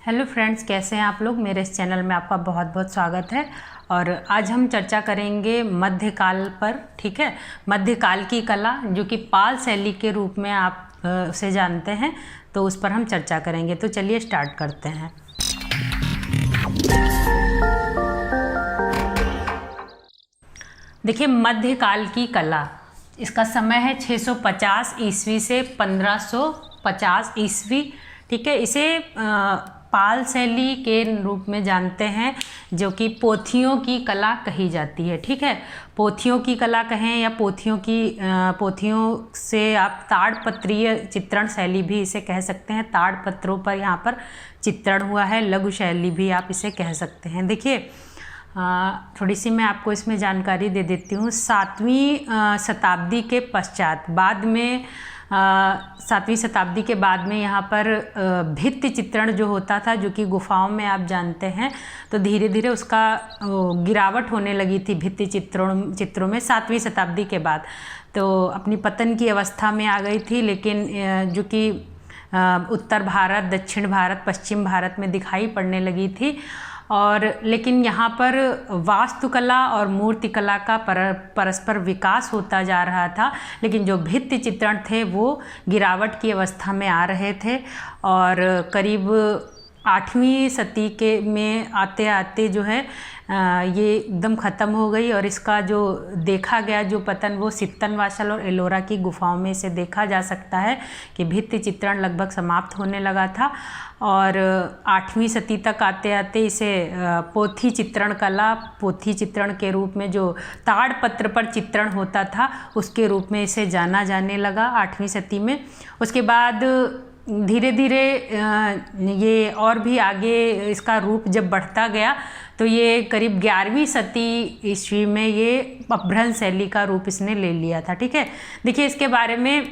Hello friends, कैसे हैं आप लोग। मेरे इस चैनल में आपका बहुत बहुत स्वागत है। और आज हम चर्चा करेंगे मध्यकाल पर। ठीक है, मध्यकाल की कला जो कि पाल शैली के रूप में आप उसे जानते हैं, तो उस पर हम चर्चा करेंगे। तो चलिए स्टार्ट करते हैं। देखिए, मध्यकाल की कला, इसका समय है 650 ईस्वी से 1550 ईस्वी। ठीक है, इसे पाल शैली के रूप में जानते हैं, जो कि पोथियों की कला कही जाती है। ठीक है, पोथियों की कला कहें या पोथियों से आप ताड़पत्रीय चित्रण शैली भी इसे कह सकते हैं। ताड़पत्रों पर यहाँ पर चित्रण हुआ है, लघु शैली भी आप इसे कह सकते हैं। देखिए, थोड़ी सी मैं आपको इसमें जानकारी दे देती हूँ। 7वीं शताब्दी के पश्चात, बाद में 7वीं शताब्दी के बाद में यहाँ पर भित्ति चित्रण जो होता था, जो कि गुफाओं में आप जानते हैं, तो धीरे धीरे उसका गिरावट होने लगी थी भित्ति चित्रों में 7वीं शताब्दी के बाद। तो अपनी पतन की अवस्था में आ गई थी। लेकिन जो कि उत्तर भारत, दक्षिण भारत, पश्चिम भारत में दिखाई पड़ने लगी थी। और लेकिन यहाँ पर वास्तुकला और मूर्तिकला का परस्पर विकास होता जा रहा था, लेकिन जो भित्ति चित्रण थे वो गिरावट की अवस्था में आ रहे थे। और करीब 8वीं सदी के में आते आते जो है ये एकदम ख़त्म हो गई। और इसका जो देखा गया जो पतन, वो सित्तनवासल और एलोरा की गुफाओं में इसे देखा जा सकता है कि भित्ति चित्रण लगभग समाप्त होने लगा था। और 8वीं सदी तक आते आते इसे पोथी चित्रण कला, पोथी चित्रण के रूप में जो ताड़पत्र पर चित्रण होता था, उसके रूप में इसे जाना जाने लगा 8वीं सदी में। उसके बाद धीरे धीरे ये और भी आगे इसका रूप जब बढ़ता गया, तो ये करीब 11वीं सदी ईस्वी में ये अपभ्रंश शैली का रूप इसने ले लिया था। ठीक है, देखिए, इसके बारे में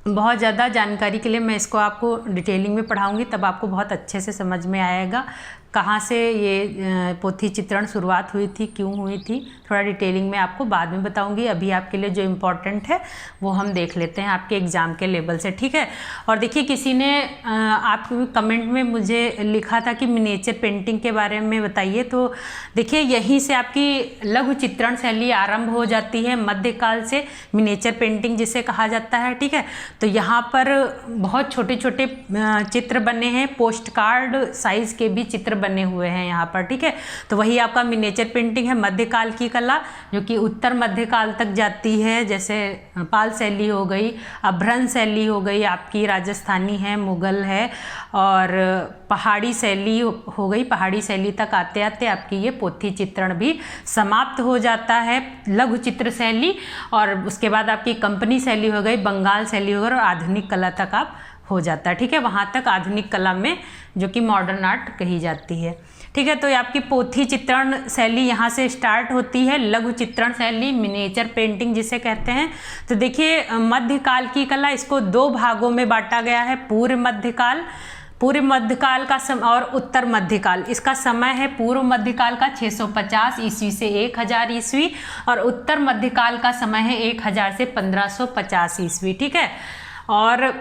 बहुत ज़्यादा जानकारी के लिए मैं इसको आपको डिटेलिंग में पढ़ाऊंगी, तब आपको बहुत अच्छे से समझ में आएगा कहाँ से ये पोथी चित्रण शुरुआत हुई थी, क्यों हुई थी। थोड़ा डिटेलिंग में आपको बाद में बताऊंगी। अभी आपके लिए जो इम्पोर्टेंट है वो हम देख लेते हैं आपके एग्ज़ाम के लेवल से। ठीक है, और देखिए, किसी ने आप कमेंट में मुझे लिखा था कि मिनिएचर पेंटिंग के बारे में बताइए। तो देखिए, यहीं से आपकी लघु चित्रण शैली आरंभ हो जाती है, मध्यकाल से मिनिएचर पेंटिंग जिसे कहा जाता है। ठीक है, तो यहाँ पर बहुत छोटे छोटे चित्र बने हैं, पोस्ट कार्ड साइज़ के भी चित्र बने हुए हैं यहाँ पर। ठीक है, तो वही आपका मिनिएचर पेंटिंग है। मध्यकाल की कला जो कि उत्तर मध्यकाल तक जाती है, जैसे पाल शैली हो गई, अपभ्रंश शैली हो गई, आपकी राजस्थानी है, मुगल है, और पहाड़ी शैली हो गई। पहाड़ी शैली तक आते आते आपकी ये पोथी चित्रण भी समाप्त हो जाता है, लघु चित्र शैली। और उसके बाद आपकी कंपनी शैली हो गई, बंगाल शैली हो गई, और आधुनिक कला तक आप हो जाता है। ठीक है, वहाँ तक आधुनिक कला में, जो कि मॉडर्न आर्ट कही जाती है। ठीक है, तो ये आपकी पोथी चित्रण शैली यहाँ से स्टार्ट होती है, लघु चित्रण शैली, मिनिएचर पेंटिंग जिसे कहते हैं। तो देखिए, मध्यकाल की कला, इसको 2 भागों में बांटा गया है। पूर्व मध्यकाल का समय और उत्तर मध्यकाल। इसका समय है पूर्व मध्यकाल का 650 ईस्वी से 1000 ईस्वी, और उत्तर मध्यकाल का समय है 1000 से 1550 ईस्वी। ठीक है, और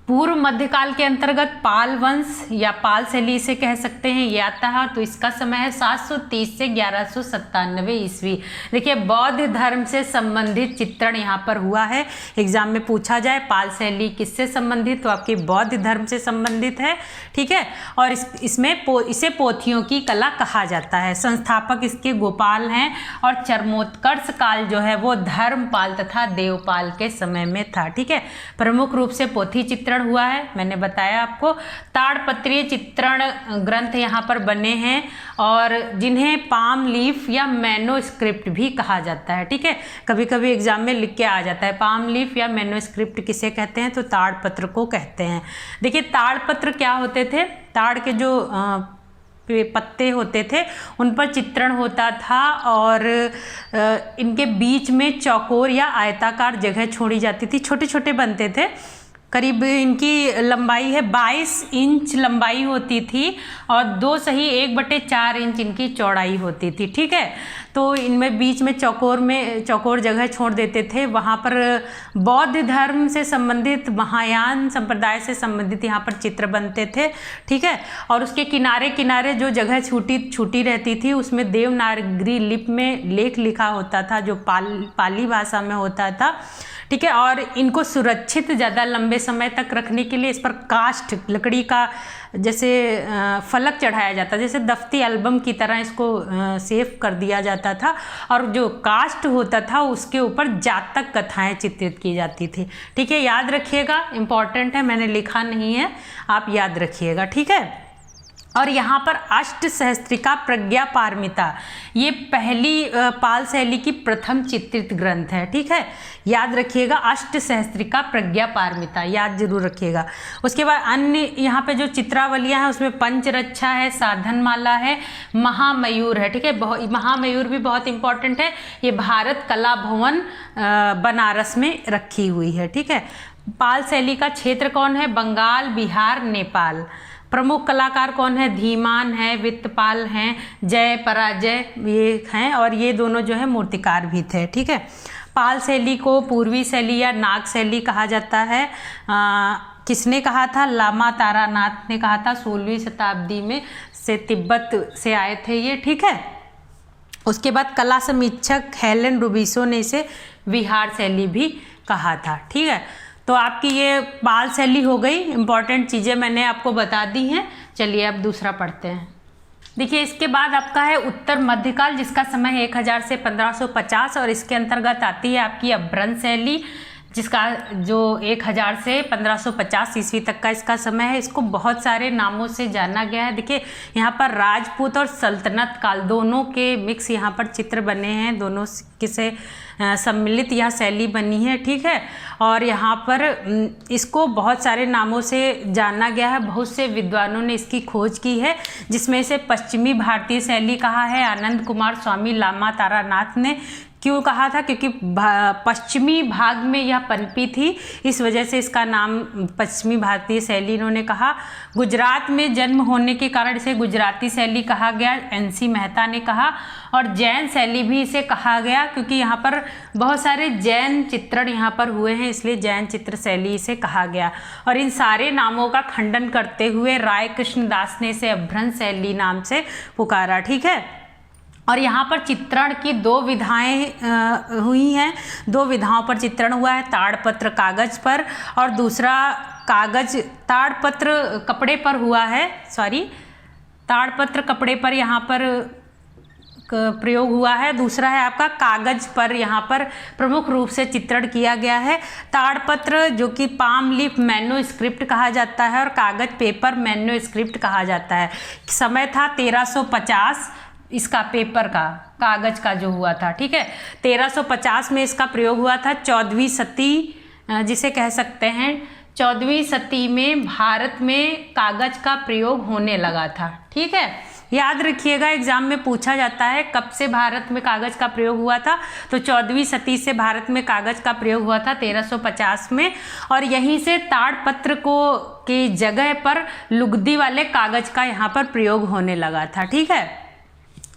पूर्व मध्यकाल के अंतर्गत पाल वंश या पाल शैली इसे कह सकते हैं, ये आता है। तो इसका समय है 730 से 1197 ईस्वी। देखिए, बौद्ध धर्म से संबंधित चित्रण यहाँ पर हुआ है। एग्जाम में पूछा जाए पाल शैली किससे संबंधित, तो आपकी बौद्ध धर्म से संबंधित है। ठीक है, और इसे पोथियों की कला कहा जाता है। संस्थापक इसके गोपाल हैं, और चरमोत्कर्ष काल जो है वो धर्मपाल तथा देवपाल के समय में था। ठीक है, प्रमुख रूप से पोथी चित्रण हुआ है, मैंने बताया आपको। ताड़पत्रीय चित्रण ग्रंथ यहाँ पर बने हैं, और जिन्हें पाम लीफ या मैनोस्क्रिप्ट भी कहा जाता है। ठीक है, कभी कभी एग्जाम में लिख के आ जाता है पाम लीफ या मैनोस्क्रिप्ट किसे कहते हैं, तो ताड़पत्र को कहते हैं। देखिए, ताड़पत्र क्या होते थे, ताड़ के जो पत्ते होते थे उन पर चित्रण होता था, और इनके बीच में चौकोर या आयताकार जगह छोड़ी जाती थी, छोटे छोटे बनते थे। करीब इनकी लंबाई है 22 इंच लंबाई होती थी और 2 सही 1/4 इंच इनकी चौड़ाई होती थी। ठीक है, तो इनमें बीच में चौकोर जगह छोड़ देते थे। वहाँ पर बौद्ध धर्म से संबंधित, महायान संप्रदाय से संबंधित यहाँ पर चित्र बनते थे। ठीक है, और उसके किनारे किनारे जो जगह छूटी रहती थी उसमें देवनागरी लिपि में लेख लिखा होता था जो पाली भाषा में होता था। ठीक है, और इनको सुरक्षित ज़्यादा लंबे समय तक रखने के लिए इस पर काष्ठ लकड़ी का जैसे फलक चढ़ाया जाता, जैसे दफ्ती एल्बम की तरह इसको सेव कर दिया जाता था। और जो काष्ठ होता था उसके ऊपर जातक कथाएं चित्रित की जाती थी। ठीक है, याद रखिएगा, इम्पॉर्टेंट है, मैंने लिखा नहीं है, आप याद रखिएगा। ठीक है, और यहाँ पर अष्ट सहस्त्रिका प्रज्ञा पारमिता, ये पहली पाल शैली की प्रथम चित्रित ग्रंथ है। ठीक है, याद रखिएगा, अष्ट सहस्त्रिका प्रज्ञा पारमिता याद जरूर रखिएगा। उसके बाद अन्य यहाँ पे जो चित्रावलियाँ हैं उसमें पंचरक्षा है, साधनमाला है, महामयूर है। ठीक है, महामयूर भी बहुत इंपॉर्टेंट है, ये भारत कला भवन बनारस में रखी हुई है। ठीक है, पाल शैली का क्षेत्र कौन है? बंगाल, बिहार, नेपाल। प्रमुख कलाकार कौन है? धीमान है, वित्तपाल हैं, जय पराजय ये हैं, और ये दोनों जो है मूर्तिकार भी थे। ठीक है, पाल शैली को पूर्वी शैली या नाग शैली कहा जाता है। किसने कहा था? लामा तारानाथ ने कहा था, 16वीं शताब्दी में से तिब्बत से आए थे ये। ठीक है, उसके बाद कला समीक्षक हेलेन रुबिसो ने इसे विहार शैली भी कहा था। ठीक है, तो आपकी ये पाल शैली हो गई, इंपॉर्टेंट चीज़ें मैंने आपको बता दी हैं। चलिए अब दूसरा पढ़ते हैं। देखिए, इसके बाद आपका है उत्तर मध्यकाल, जिसका समय है 1000 से 1550, और इसके अंतर्गत आती है आपकी अभ्रंश शैली, जिसका जो 1000 से 1550 ईस्वी तक का इसका समय है। इसको बहुत सारे नामों से जाना गया है। देखिए, यहाँ पर राजपूत और सल्तनत काल दोनों के मिक्स यहाँ पर चित्र बने हैं, दोनों से सम्मिलित यह शैली बनी है। ठीक है, और यहाँ पर इसको बहुत सारे नामों से जाना गया है। बहुत से विद्वानों ने इसकी खोज की है, जिसमें से पश्चिमी भारतीय शैली कहा है आनंद कुमार स्वामी लामा तारानाथ ने। क्यों कहा था? क्योंकि पश्चिमी भाग में यह पनपी थी, इस वजह से इसका नाम पश्चिमी भारतीय शैली इन्होंने कहा। गुजरात में जन्म होने के कारण इसे गुजराती शैली कहा गया, NC मेहता ने कहा। और जैन शैली भी इसे कहा गया, क्योंकि यहाँ पर बहुत सारे जैन चित्रण यहाँ पर हुए हैं, इसलिए जैन चित्र शैली इसे कहा गया। और इन सारे नामों का खंडन करते हुए राय कृष्णदास ने इसे अभ्रंश शैली नाम से पुकारा। ठीक है, और यहाँ पर चित्रण की 2 विधाएं हुई हैं, 2 विधाओं पर चित्रण हुआ है, ताड़पत्र कागज पर, और दूसरा ताड़पत्र कपड़े पर हुआ है, ताड़पत्र कपड़े पर यहाँ पर प्रयोग हुआ है। दूसरा है आपका कागज पर, यहाँ पर प्रमुख रूप से चित्रण किया गया है। ताड़पत्र जो कि पाम लीफ मैन्युस्क्रिप्ट कहा जाता है, और कागज पेपर मैन्युस्क्रिप्ट कहा जाता है। समय था 1350 इसका पेपर का, कागज का जो हुआ था। ठीक है, 1350 में इसका प्रयोग हुआ था। 14वीं सदी जिसे कह सकते हैं, 14वीं सदी में भारत में कागज का प्रयोग होने लगा था। ठीक है, याद रखिएगा, एग्जाम में पूछा जाता है कब से भारत में कागज का प्रयोग हुआ था, तो 14वीं सदी से भारत में कागज का प्रयोग हुआ था 1350 में। और यहीं से ताड़पत्र की जगह पर लुगदी वाले कागज का यहाँ पर प्रयोग होने लगा था। ठीक है,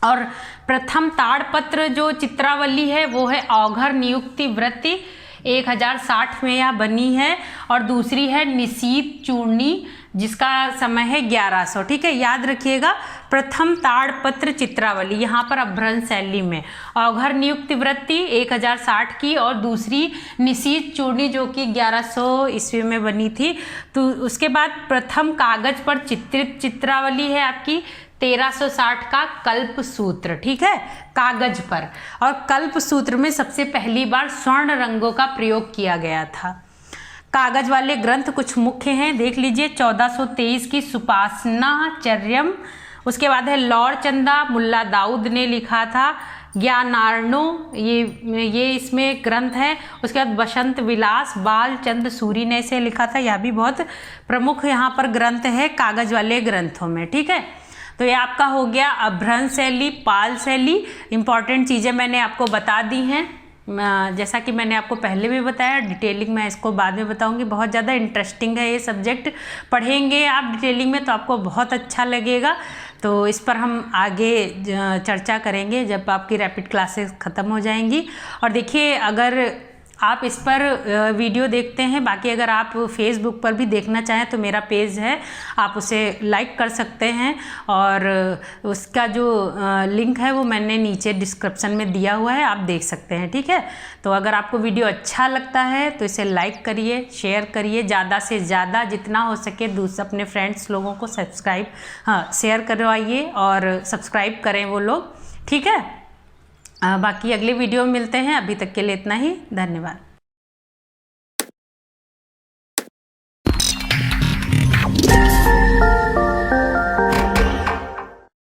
और प्रथम ताड़पत्र जो चित्रावली है वो है औघर नियुक्ति वृत्ति, 1060 में यह बनी है। और दूसरी है निशीत चूर्णी, जिसका समय है 1100। ठीक है, याद रखिएगा, प्रथम ताड़पत्र चित्रावली यहाँ पर अभ्रंश शैली में, औघर नियुक्ति वृत्ति 1060 की, और दूसरी निशीत चूर्णी जो कि 1100 ईस्वी में बनी थी। तो उसके बाद प्रथम कागज पर चित्रित चित्रावली है आपकी 1360 का कल्प सूत्र। ठीक है, कागज पर, और कल्प सूत्र में सबसे पहली बार स्वर्ण रंगों का प्रयोग किया गया था। कागज वाले ग्रंथ कुछ मुख्य हैं, देख लीजिए। 1423 की सुपासना चर्यम, उसके बाद है लौर चंदा, मुल्ला दाऊद ने लिखा था। ज्ञानार्णो ये इसमें ग्रंथ है। उसके बाद बसंत विलास, बालचंद सूरी ने इसे लिखा था। यह भी बहुत प्रमुख यहाँ पर ग्रंथ है कागज वाले ग्रंथों में। ठीक है, तो ये आपका हो गया अभ्रंश शैली, पाल शैली। इंपॉर्टेंट चीज़ें मैंने आपको बता दी हैं। जैसा कि मैंने आपको पहले भी बताया, डिटेलिंग मैं इसको बाद में बताऊंगी। बहुत ज़्यादा इंटरेस्टिंग है ये सब्जेक्ट, पढ़ेंगे आप डिटेलिंग में तो आपको बहुत अच्छा लगेगा। तो इस पर हम आगे चर्चा करेंगे जब आपकी रैपिड क्लासेस ख़त्म हो जाएंगी। और देखिए, अगर आप इस पर वीडियो देखते हैं, बाकी अगर आप फेसबुक पर भी देखना चाहें तो मेरा पेज है, आप उसे लाइक कर सकते हैं। और उसका जो लिंक है वो मैंने नीचे डिस्क्रिप्शन में दिया हुआ है, आप देख सकते हैं। ठीक है, तो अगर आपको वीडियो अच्छा लगता है तो इसे लाइक करिए, शेयर करिए, ज़्यादा से ज़्यादा जितना हो सके अपने फ्रेंड्स लोगों को शेयर करवाइए और सब्सक्राइब करें वो लोग। ठीक है, बाकी अगले वीडियो में मिलते हैं। अभी तक के लिए इतना ही, धन्यवाद।